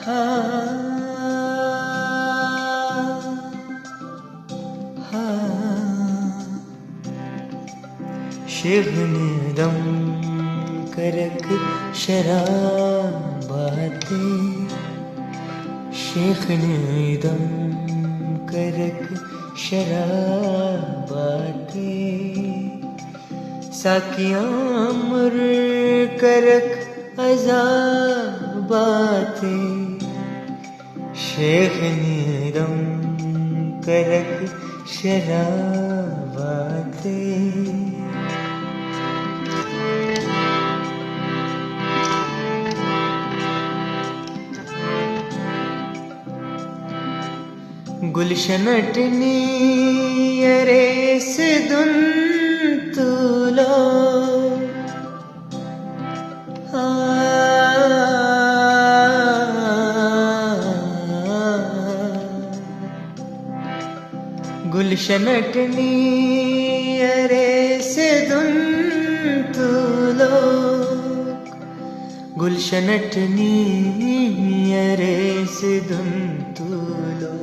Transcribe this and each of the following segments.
हाँ हाँ शेख ने दम करक शराब बातें, शेख ने दम करक शराब बातें, साकियां मुर करक अज़ाब बातें, शेख ने दम करक शराब बातें। गुलशनटनी अरेस दुन तुलो गुलशनटनी अरेस दुन तुलो, गुलशनटनी अरेस दुन तुलो,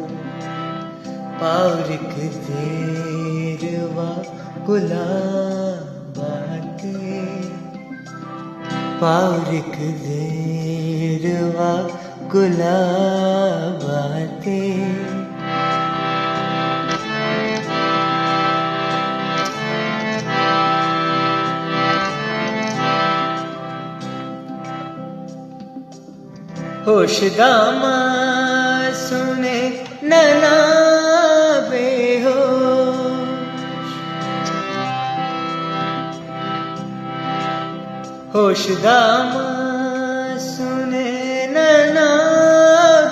पावरिक देरवा गुलाबाते, पावरिक देरवा गुलाबाते। होशदामा सुने नैना बेहोश, होशदामा सुने नैना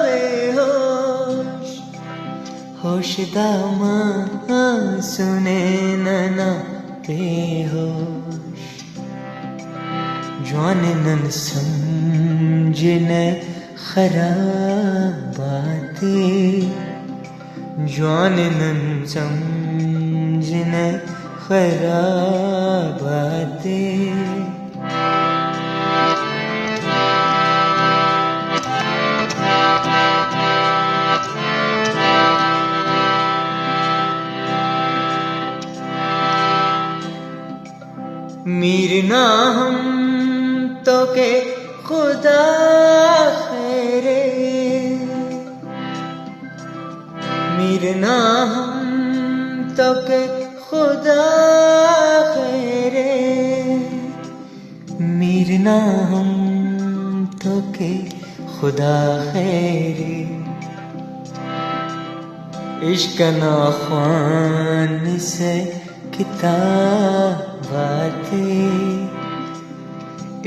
बेहोश, होशदामा सुने नैना बेहोश, जवान नन समझने खराब बातें, जवान नन समझने खराब बातें। मीर ना हम तो के खुदा खैरे, मीर ना हम तो के खुदा खैरे, मीर ना हम तो के खुदा खैरे। इश्क ना ख्वान से किताब बातें,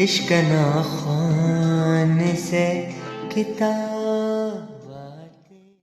इश्क ना ख्वान से किताब